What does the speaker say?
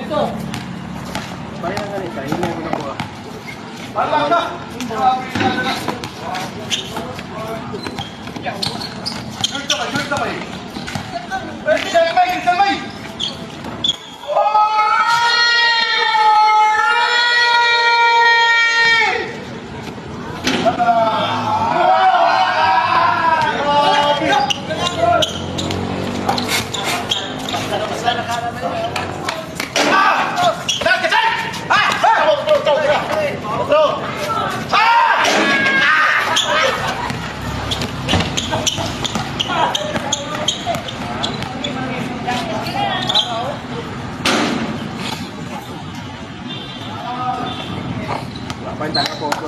Ito. Parang nga rin, hindi mo nakuha. Parang ka! Shoot sabay! Cristian May! Cristian May! Apa yang tak apa-apa.